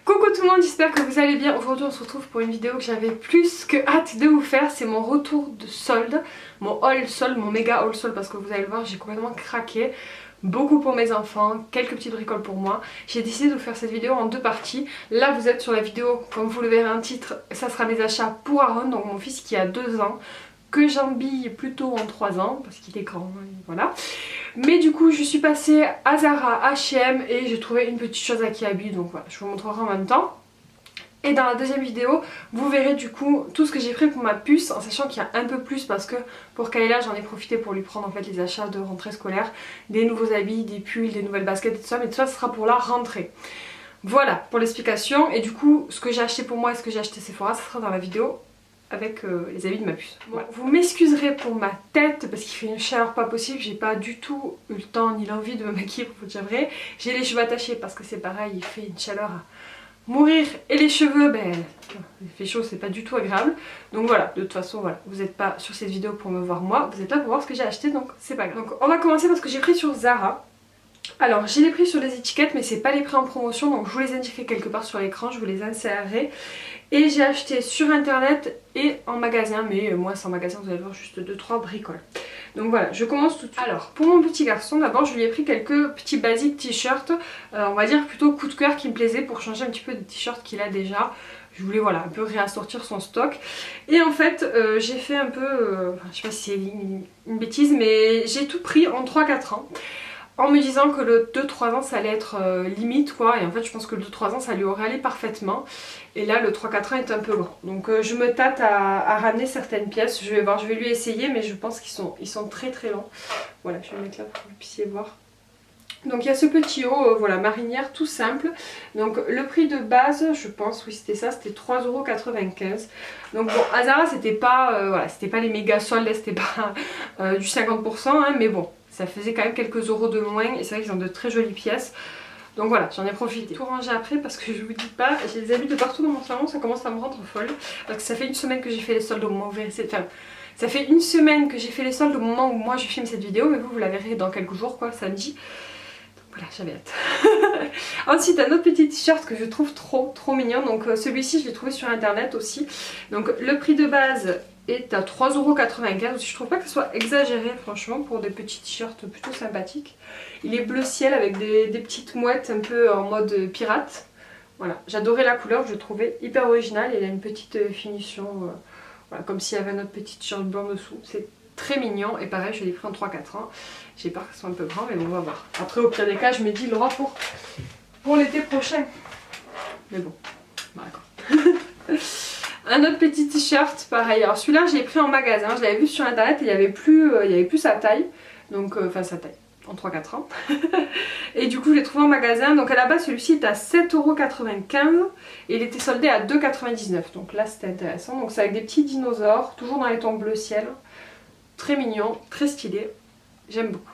Coucou tout le monde, j'espère que vous allez bien. Aujourd'hui on se retrouve pour une vidéo que j'avais plus que hâte de vous faire. C'est mon retour de solde, mon haul solde, mon méga haul solde, parce que vous allez le voir, j'ai complètement craqué. Beaucoup pour mes enfants, quelques petites bricoles pour moi. J'ai décidé de vous faire cette vidéo en deux parties. Là vous êtes sur la vidéo, comme vous le verrez un titre, ça sera mes achats pour Aaron, donc mon fils qui a 2 ans, que j'habille plutôt en 3 ans, parce qu'il est grand, voilà. Mais du coup je suis passée à Zara, H&M et j'ai trouvé une petite chose à qui habille, donc voilà, je vous montrerai en même temps. Et dans la deuxième vidéo, vous verrez du coup tout ce que j'ai pris pour ma puce, en sachant qu'il y a un peu plus parce que pour Kayla j'en ai profité pour lui prendre en fait les achats de rentrée scolaire, des nouveaux habits, des pulls, des nouvelles baskets et tout ça, mais tout ça sera pour la rentrée. Voilà pour l'explication, et du coup ce que j'ai acheté pour moi et ce que j'ai acheté Sephora, ça sera dans la vidéo avec les habits de ma puce. Voilà. Vous m'excuserez pour ma tête parce qu'il fait une chaleur pas possible, j'ai pas du tout eu le temps ni l'envie de me maquiller pour vous dire vrai. J'ai les cheveux attachés parce que c'est pareil, il fait une chaleur à mourir, et les cheveux, ben il fait chaud, c'est pas du tout agréable. Donc voilà, de toute façon voilà, vous n'êtes pas sur cette vidéo pour me voir moi, vous êtes là pour voir ce que j'ai acheté, donc c'est pas grave. Donc on va commencer parce que j'ai pris sur Zara. Alors j'ai les prix sur les étiquettes mais c'est pas les prix en promotion, donc je vous les indiquerai quelque part sur l'écran, je vous les insérerai. Et j'ai acheté sur internet et en magasin, mais moi sans magasin vous allez voir juste 2-3 bricoles. Donc voilà, je commence tout de suite. Alors pour mon petit garçon, d'abord je lui ai pris quelques petits basiques t-shirts, on va dire plutôt coup de cœur qui me plaisait pour changer un petit peu des t-shirts qu'il a déjà. Je voulais voilà un peu réassortir son stock. Et en fait j'ai fait un peu, je sais pas si c'est une bêtise, mais j'ai tout pris en 3-4 ans. En me disant que le 2-3 ans ça allait être limite quoi, et en fait je pense que le 2-3 ans ça lui aurait allé parfaitement, et là le 3-4 ans est un peu grand, donc je me tâte à ramener certaines pièces. Je vais voir, je vais lui essayer, mais je pense qu'ils sont très très longs. Voilà, je vais le mettre là pour que vous puissiez voir. Donc il y a ce petit haut, voilà, marinière tout simple. Donc le prix de base, je pense, oui c'était ça, c'était 3,95 €. Donc bon, à Zara c'était pas, voilà, c'était pas les méga soldes, c'était pas du 50%, hein, mais bon, ça faisait quand même quelques euros de moins, et c'est vrai qu'ils ont de très jolies pièces. Donc voilà, j'en ai profité. Tout ranger après parce que je vous dis pas, j'ai des habits de partout dans mon salon, ça commence à me rendre folle. Parce que ça fait une semaine que j'ai fait les soldes au moment où vous verrez cette... Enfin, ça fait une semaine que j'ai fait les soldes au moment où moi je filme cette vidéo, mais vous la verrez dans quelques jours quoi, samedi. Voilà, j'avais hâte. Ensuite, un autre petit t-shirt que je trouve trop mignon. Donc celui-ci, je l'ai trouvé sur internet aussi. Donc le prix de base est à 3,95 €. Je trouve pas que ce soit exagéré franchement pour des petits t-shirts plutôt sympathiques. Il est bleu ciel avec des petites mouettes un peu en mode pirate. Voilà, j'adorais la couleur, je le trouvais hyper original. Il a une petite finition, voilà, comme s'il y avait un autre petit t-shirt blanc dessous. C'est très mignon, et pareil je l'ai pris en 3-4 ans. J'ai peur qu'elle soit un peu grand, mais bon on va voir. Après au pire des cas je me dis il l'aura pour l'été prochain. Mais bon, d'accord. Un autre petit t-shirt pareil. Alors celui-là je l'ai pris en magasin, je l'avais vu sur internet et il n'y avait plus sa taille. Donc enfin sa taille en 3-4 ans. Et du coup je l'ai trouvé en magasin. Donc à la base celui-ci est à 7,95 € et il était soldé à 2,99 €. Donc là c'était intéressant. Donc c'est avec des petits dinosaures, toujours dans les tons bleu ciel. Très mignon, très stylé, j'aime beaucoup.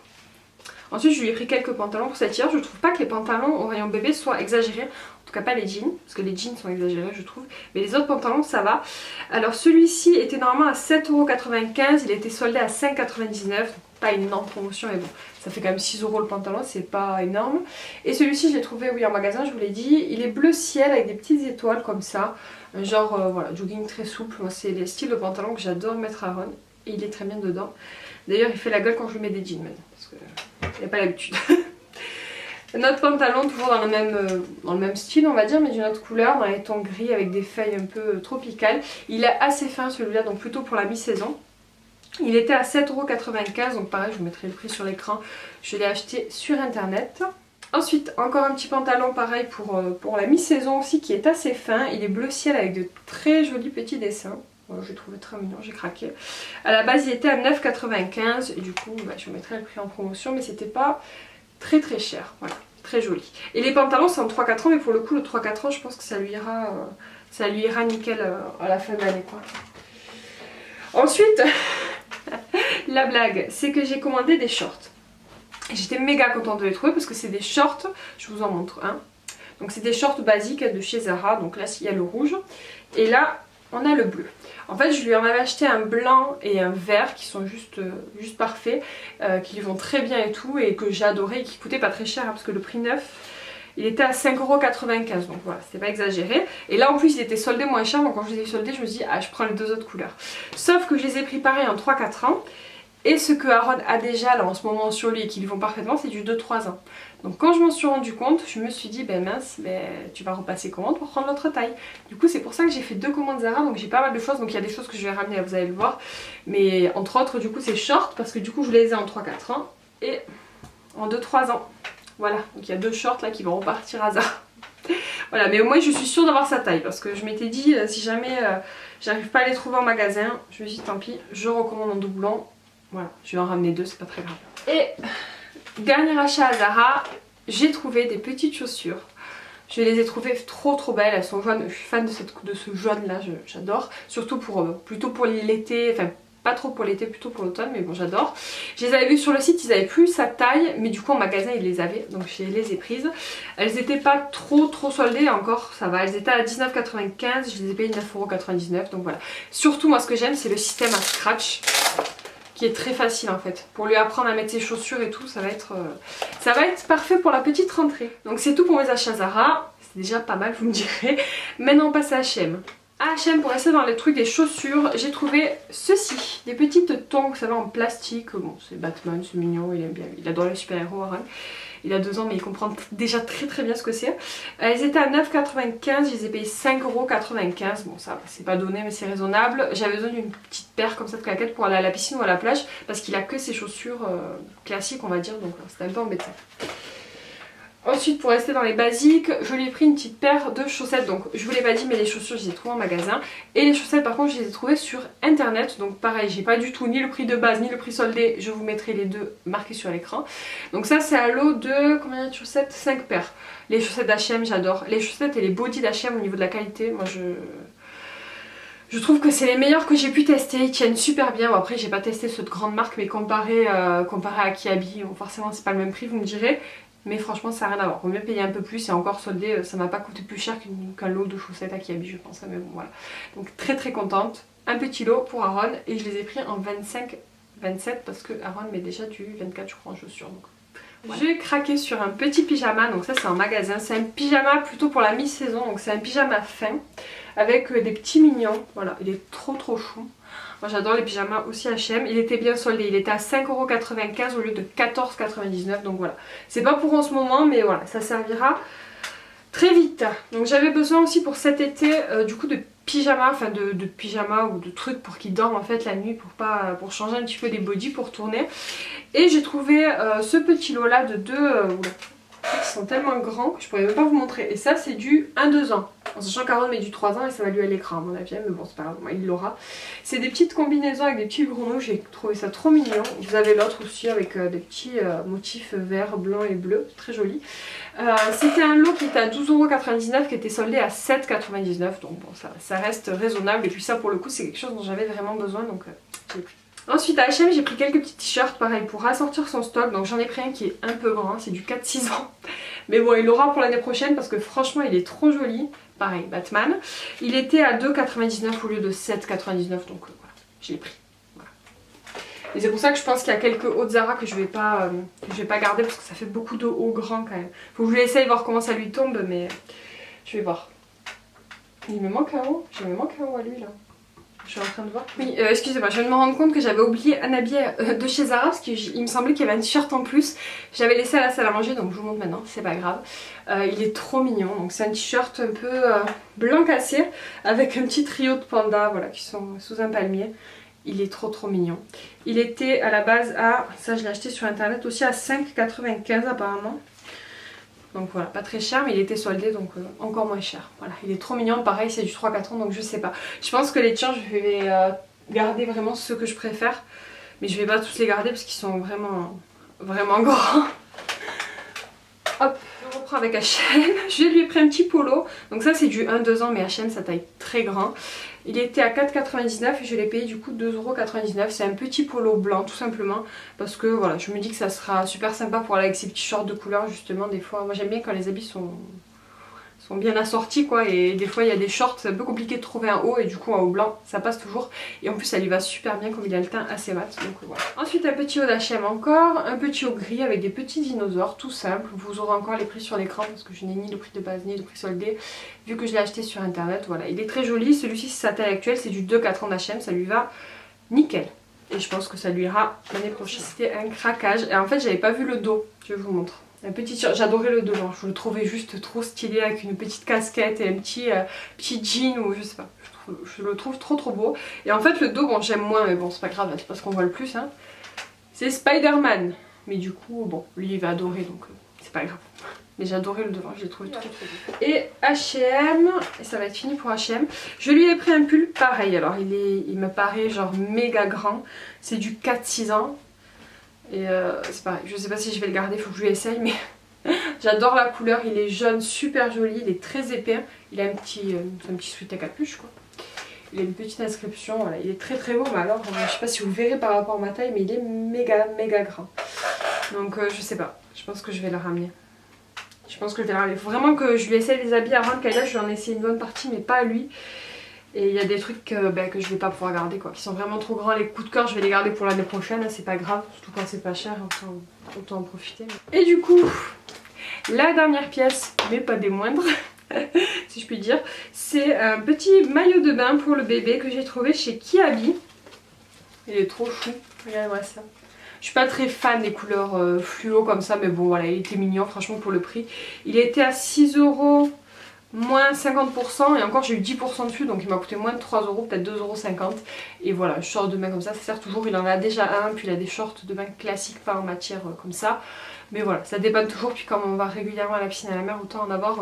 Ensuite je lui ai pris quelques pantalons pour cette hiver. Je trouve pas que les pantalons au rayon bébé soient exagérés, en tout cas pas les jeans, parce que les jeans sont exagérés je trouve, mais les autres pantalons ça va. Alors celui-ci était normalement à 7,95 €, il était soldé à 5,99 €, pas une énorme promotion, mais bon, ça fait quand même 6 € le pantalon, c'est pas énorme. Et celui-ci je l'ai trouvé oui en magasin, je vous l'ai dit, il est bleu ciel avec des petites étoiles comme ça, genre voilà, jogging très souple. Moi c'est les styles de pantalon que j'adore mettre à Ron. Et il est très bien dedans. D'ailleurs il fait la gueule quand je lui mets des jeans maintenant, parce qu'il n'a pas l'habitude. Notre pantalon toujours dans le même style on va dire, mais d'une autre couleur, dans les tons gris avec des feuilles un peu tropicales. Il est assez fin celui-là, donc plutôt pour la mi-saison. Il était à 7,95 €, donc pareil je vous mettrai le prix sur l'écran. Je l'ai acheté sur internet. Ensuite encore un petit pantalon pareil pour la mi-saison aussi, qui est assez fin. Il est bleu ciel avec de très jolis petits dessins. Voilà, je l'ai trouvé très mignon, j'ai craqué. À la base il était à 9,95 € et du coup bah, je vous mettrai le prix en promotion, mais c'était pas très cher. Voilà, très joli. Et les pantalons c'est en 3-4 ans, mais pour le coup le 3-4 ans je pense que ça lui ira nickel à la fin de l'année quoi. Ensuite la blague c'est que j'ai commandé des shorts. J'étais méga contente de les trouver parce que c'est des shorts, je vous en montre un. Donc c'est des shorts basiques de chez Zara, donc là il y a le rouge et là on a le bleu. En fait je lui en avais acheté un blanc et un vert qui sont juste parfaits, qui lui vont très bien et tout, et que j'ai adoré et qui coûtaient pas très cher hein, parce que le prix neuf Il était à 5,95 €, donc voilà, c'était pas exagéré. Et là en plus il était soldé moins cher, donc quand je les ai soldés je me suis dit ah je prends les deux autres couleurs. Sauf que je les ai pris pareil en 3-4 ans. Et ce que Aaron a déjà là en ce moment sur lui et qui lui vont parfaitement, c'est du 2-3 ans. Donc quand je m'en suis rendu compte, je me suis dit ben mince, tu vas repasser commande pour prendre l'autre taille. Du coup c'est pour ça que j'ai fait 2 commandes Zara, donc j'ai pas mal de choses, donc il y a des choses que je vais ramener, vous allez le voir. Mais entre autres du coup c'est short parce que du coup je les ai en 3-4 ans et en 2-3 ans. Voilà, donc il y a 2 shorts là qui vont repartir à Zara. Voilà, mais au moins je suis sûre d'avoir sa taille parce que je m'étais dit si jamais j'arrive pas à les trouver en magasin, je me suis dit tant pis, je recommande en doublon. Voilà, je vais en ramener 2, c'est pas très grave. Et dernier achat à Zara, j'ai trouvé des petites chaussures. Je les ai trouvées trop belles, elles sont jaunes, je suis fan de ce jaune là, j'adore. Surtout plutôt pour l'été, enfin pas trop pour l'été, plutôt pour l'automne, mais bon j'adore. Je les avais vues sur le site, ils avaient plus sa taille, mais du coup en magasin ils les avaient, donc je les ai prises. Elles étaient pas trop soldées encore, ça va, elles étaient à 19,95 €, je les ai payées 9,99 €, donc voilà. Surtout moi ce que j'aime c'est le système à scratch, qui est très facile en fait. Pour lui apprendre à mettre ses chaussures et tout, ça va être parfait pour la petite rentrée. Donc c'est tout pour mes achats Zara. C'est déjà pas mal, vous me direz. Maintenant on passe à H&M. À H&M, pour rester dans les trucs des chaussures, j'ai trouvé ceci. Des petites tongs, vous savez, en plastique. Bon, c'est Batman, c'est mignon, il aime bien. Il adore les super-héros, Aaron. Il a 2 ans mais il comprend déjà très bien ce que c'est. Elles étaient à 9,95 €, je les ai payées 5,95 €. Bon ça c'est pas donné mais c'est raisonnable. J'avais besoin d'une petite paire comme ça de claquettes pour aller à la piscine ou à la plage parce qu'il a que ses chaussures classiques on va dire, donc c'était un peu embêtant. Ensuite pour rester dans les basiques, je lui ai pris une petite paire de chaussettes. Donc je vous l'ai pas dit mais les chaussures je les ai trouvées en magasin. Et les chaussettes par contre je les ai trouvées sur internet. Donc pareil, j'ai pas du tout ni le prix de base ni le prix soldé. Je vous mettrai les deux marqués sur l'écran. Donc ça c'est à lot de combien de chaussettes? 5 paires. Les chaussettes d'H&M j'adore. Les chaussettes et les bodys d'H&M au niveau de la qualité, moi je trouve que c'est les meilleurs que j'ai pu tester, ils tiennent super bien. Bon, après j'ai pas testé ceux de grande marque mais comparé à Kiabi, bon, forcément c'est pas le même prix vous me direz. Mais franchement ça n'a rien à voir, vaut mieux payer un peu plus et encore soldé, ça m'a pas coûté plus cher qu'un lot de chaussettes à Kiabi je pense, mais bon voilà. Donc très contente, un petit lot pour Aaron et je les ai pris en 25-27 parce que Aaron met déjà du 24 je crois en chaussures. Donc voilà. J'ai craqué sur un petit pyjama, donc ça c'est en magasin, c'est un pyjama plutôt pour la mi-saison, donc c'est un pyjama fin avec des petits mignons, voilà, il est trop chou. Moi j'adore les pyjamas aussi H&M, il était bien soldé, il était à 5,95 € au lieu de 14,99 €, donc voilà. C'est pas pour en ce moment mais voilà, ça servira très vite. Donc j'avais besoin aussi pour cet été du coup de pyjama, enfin de pyjama ou de trucs pour qu'ils dorment en fait la nuit pour changer un petit peu des bodys pour tourner. Et j'ai trouvé ce petit lot là de deux... ils sont tellement grands que je pourrais même pas vous montrer. Et ça c'est du 1-2 ans. En sachant qu'Aaron met du 3 ans et ça va lui à l'écran à mon avis. Mais bon c'est pas grave, il l'aura. C'est des petites combinaisons avec des petits grenouilles. J'ai trouvé ça trop mignon. Vous avez l'autre aussi avec des petits motifs verts, blancs et bleus. Très joli. C'était un lot qui était à 12,99 € qui était soldé à 7,99 €. Donc bon ça reste raisonnable. Et puis ça pour le coup c'est quelque chose dont j'avais vraiment besoin. Donc j'ai pris. Ensuite à H&M j'ai pris quelques petits t-shirts pareil pour rassortir son stock. Donc j'en ai pris un qui est un peu grand, c'est du 4-6 ans. Mais bon il l'aura pour l'année prochaine parce que franchement il est trop joli. Pareil Batman. Il était à 2,99 € au lieu de 7,99 €, donc voilà, je l'ai pris. Voilà. Et c'est pour ça que je pense qu'il y a quelques hauts de Zara que je vais pas garder parce que ça fait beaucoup de hauts grands quand même. Faut que je l'essaye voir comment ça lui tombe mais je vais voir. Il me manque un haut, il me manque un haut à lui là. Je suis en train de voir. Oui, excusez-moi, je viens de me rendre compte que j'avais oublié un habit de chez Zara parce qu'il me semblait qu'il y avait un t-shirt en plus. J'avais laissé à la salle à manger donc je vous montre maintenant, c'est pas grave. Il est trop mignon, donc c'est un t-shirt un peu blanc cassé avec un petit trio de pandas voilà, qui sont sous un palmier. Il est trop mignon. Il était à la base à, ça je l'ai acheté sur internet aussi à 5,95 € apparemment. Donc voilà, pas très cher mais il était soldé donc encore moins cher. Voilà, il est trop mignon, pareil c'est du 3-4 ans donc je sais pas. Je pense que les tiens je vais garder vraiment ceux que je préfère. Mais je vais pas tous les garder parce qu'ils sont vraiment grands. Hop, je reprends avec H&M. Je lui ai pris un petit polo. Donc ça c'est du 1-2 ans mais H&M ça taille très grand. Il était à 4,99 € et je l'ai payé du coup 2,99 €. C'est un petit polo blanc tout simplement. Parce que voilà, je me dis que ça sera super sympa pour aller avec ces petits shorts de couleur justement des fois. Moi j'aime bien quand les habits sont sont bien assortis quoi, et des fois il y a des shorts, c'est un peu compliqué de trouver un haut et du coup un haut blanc ça passe toujours, et en plus ça lui va super bien comme il a le teint assez mat, donc voilà. Ensuite un petit haut d'H&M encore, un petit haut gris avec des petits dinosaures tout simple, vous aurez encore les prix sur l'écran parce que je n'ai ni le prix de base ni le prix soldé vu que je l'ai acheté sur internet, voilà. Il est très joli, celui-ci c'est sa taille actuelle, c'est du 2-4 ans d'H&M, ça lui va nickel. Et je pense que ça lui ira l'année prochaine. C'était un craquage, et en fait j'avais pas vu le dos, je vous montre. Un petit, j'adorais le dos, genre, je le trouvais juste trop stylé avec une petite casquette et un petit jean ou je sais pas. Je le trouve trop beau. Et en fait le dos, bon j'aime moins mais bon c'est pas grave, c'est parce qu'on voit le plus. Hein. C'est Spider-Man. Mais du coup bon, lui il va adorer donc c'est pas grave. Mais j'adorais le devant, je l'ai trouvé trop beau. Et H&M, et ça va être fini pour H&M. Je lui ai pris un pull pareil, alors il me paraît genre méga grand. C'est du 4-6 ans. Et c'est pareil, je sais pas si je vais le garder, il faut que je lui essaye, mais j'adore la couleur, il est jaune, super joli, il est très épais, il a un petit sweat à capuche quoi. Il a une petite inscription, voilà, il est très beau, mais alors je sais pas si vous le verrez par rapport à ma taille, mais il est méga grand. Donc je sais pas, je pense que je vais le ramener. Je pense que je vais le ramener, il faut vraiment que je lui essaye les habits avant Kayla, je lui en essaie une bonne partie, mais pas à lui. Et il y a des trucs que je vais pas pouvoir garder quoi, qui sont vraiment trop grands, les coups de cœur je vais les garder pour l'année prochaine, c'est pas grave, surtout quand c'est pas cher, autant en profiter. Et du coup, la dernière pièce, mais pas des moindres, si je puis dire, c'est un petit maillot de bain pour le bébé que j'ai trouvé chez Kiabi. Il est trop chou, regardez-moi ça. Je suis pas très fan des couleurs fluo comme ça, mais bon voilà, il était mignon franchement pour le prix. Il était à 6 €. Moins 50% et encore j'ai eu 10% dessus donc il m'a coûté moins de 3 €, peut-être 2,50 €. Et voilà, short de bain comme ça sert toujours, il en a déjà un, puis il a des shorts de bain classiques, pas en matière comme ça. Mais voilà, ça dépanne toujours, puis comme on va régulièrement à la piscine à la mer, autant en avoir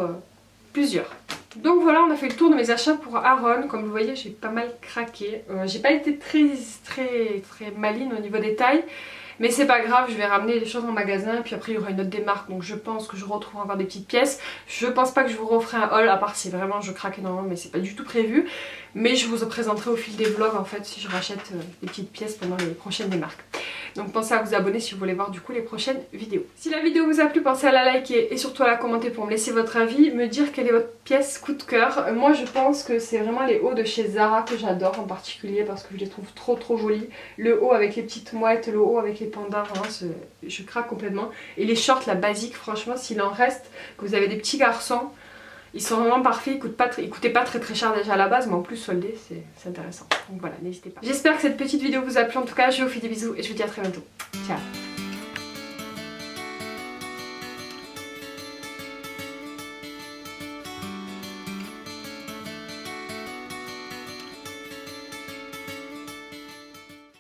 plusieurs. Donc voilà, on a fait le tour de mes achats pour Aaron. Comme vous voyez, j'ai pas mal craqué. J'ai pas été très maline au niveau des tailles. Mais c'est pas grave, je vais ramener les choses en magasin, puis après il y aura une autre démarque, donc je pense que je retrouverai encore des petites pièces. Je pense pas que je vous referai un haul, à part si vraiment je craque énormément, mais c'est pas du tout prévu. Mais je vous présenterai au fil des vlogs en fait si je rachète des petites pièces pendant les prochaines démarques. Donc pensez à vous abonner si vous voulez voir du coup les prochaines vidéos. Si la vidéo vous a plu, pensez à la liker et surtout à la commenter pour me laisser votre avis, me dire quelle est votre pièce coup de cœur. Moi je pense que c'est vraiment les hauts de chez Zara que j'adore en particulier parce que je les trouve trop jolis. Le haut avec les petites mouettes, le haut avec les pandas, vraiment je craque complètement. Et les shorts, la basique, franchement s'il en reste, que vous avez des petits garçons, ils sont vraiment parfaits, ils coûtaient pas très cher déjà à la base, mais en plus soldés, c'est intéressant. Donc voilà, n'hésitez pas. J'espère que cette petite vidéo vous a plu, en tout cas je vous fais des bisous et je vous dis à très bientôt. Ciao.